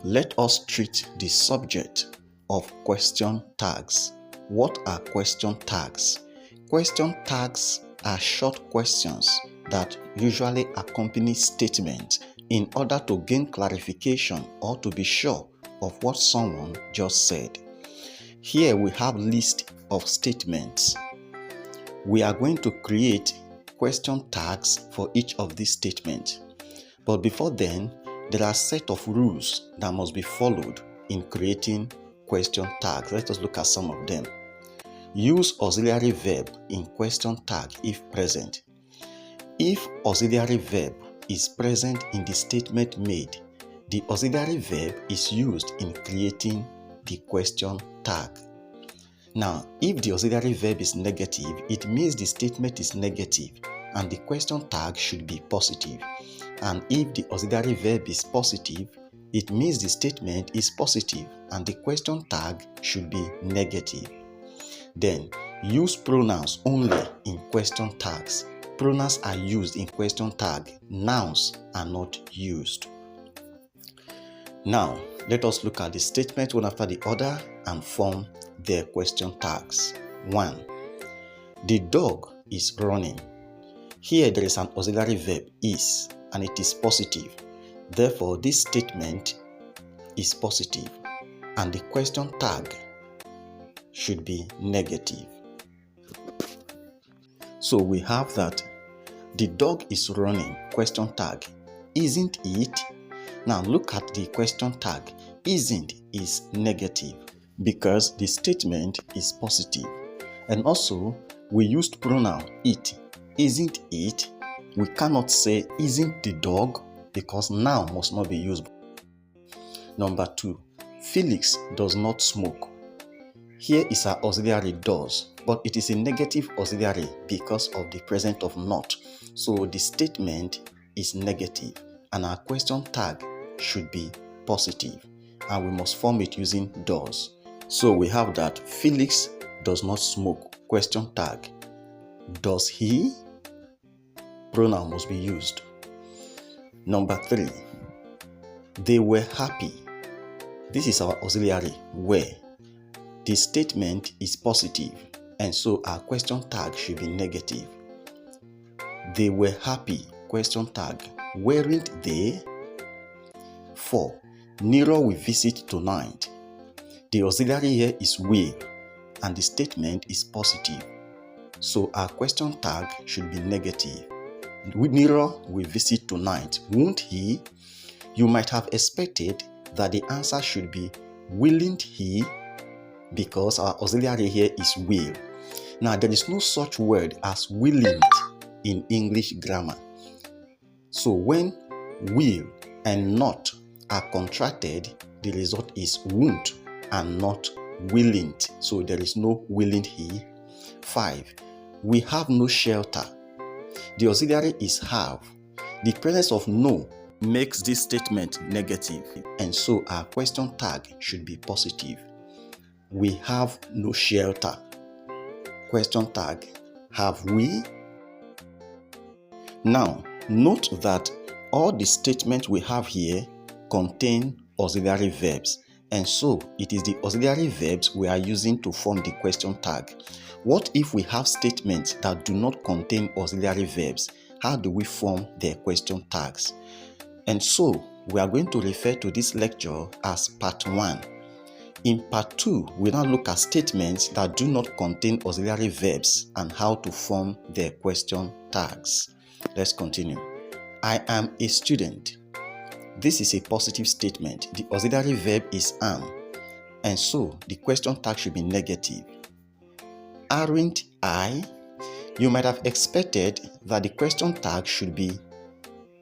Let us treat the subject of question tags. What are question tags? Question tags are short questions that usually accompany statements in order to gain clarification or to be sure of what someone just said. Here we have a list of statements. We are going to create question tags for each of these statements. But before then, there are a set of rules that must be followed in creating question tags. Let us look at some of them. Use auxiliary verb in question tag if present. If auxiliary verb is present in the statement made, the auxiliary verb is used in creating the question tag. Now, if the auxiliary verb is negative, it means the statement is negative and the question tag should be positive. And if the auxiliary verb is positive, it means the statement is positive and the question tag should be negative. Then, use pronouns only in question tags. Pronouns are used in question tag. Nouns are not used. Now, let us look at the statement one after the other and form their question tags. 1. The dog is running. Here there is an auxiliary verb is and it is positive. Therefore, this statement is positive and the question tag should be negative. So we have that the dog is running, question tag, isn't it? Now look at the question tag. Isn't is negative because the statement is positive. And also we used pronoun it. Isn't it? We cannot say isn't the dog because noun must not be used. Number 2, Felix does not smoke. Here is our auxiliary does, but it is a negative auxiliary because of the presence of not. So the statement is negative and our question tag should be positive and we must form it using does. So we have that Felix does not smoke, question tag. Does he? Pronoun must be used. Number 3, they were happy. This is our auxiliary were. The statement is positive and so our question tag should be negative. They were happy, question tag. Weren't they? 4. Nero will visit tonight. The auxiliary here is will and the statement is positive. So our question tag should be negative. Nero will visit tonight, won't he? You might have expected that the answer should be willn't he, because our auxiliary here is will. Now there is no such word as willn't in English grammar. So when will and not are contracted, the result is won't and not willn't. So there is no willn't he. 5. We have no shelter. The auxiliary is have. The presence of no makes this statement negative and so our question tag should be positive. We have no shelter. Question tag, have we? Now, note that all the statements we have here contain auxiliary verbs and so it is the auxiliary verbs we are using to form the question tag. What if we have statements that do not contain auxiliary verbs? How do we form their question tags? And so we are going to refer to this lecture as part 1. In part 2, we now look at statements that do not contain auxiliary verbs and how to form their question tags. Let's continue. I am a student. This is a positive statement. The auxiliary verb is am, and so the question tag should be negative. Aren't I? You might have expected that the question tag should be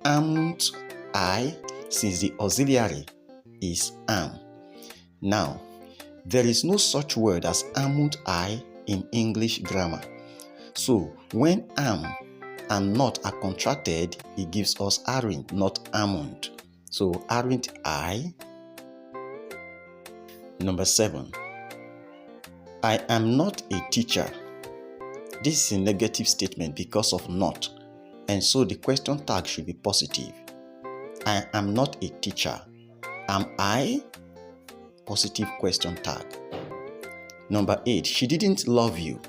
aren't I, since the auxiliary is am. Now, there is no such word as aren't I in English grammar. So when am and not are contracted, it gives us aren't, not aren't. So aren't I? Number 7. I am not a teacher. This is a negative statement because of not, and so the question tag should be positive. I am not a teacher. Am I? Positive question tag. Number 8, she didn't love you.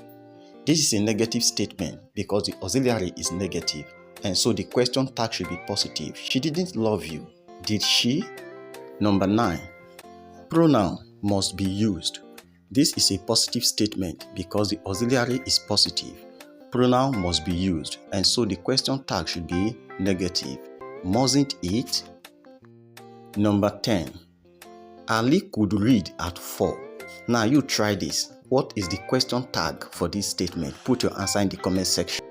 This is a negative statement because the auxiliary is negative, and so the question tag should be positive. She didn't love you. Did she? Number 9, pronoun must be used. This is a positive statement because the auxiliary is positive. Pronoun must be used, and so the question tag should be negative. Mustn't it? Number 10, Ali could read at 4. Now you try this. What is the question tag for this statement? Put your answer in the comment section.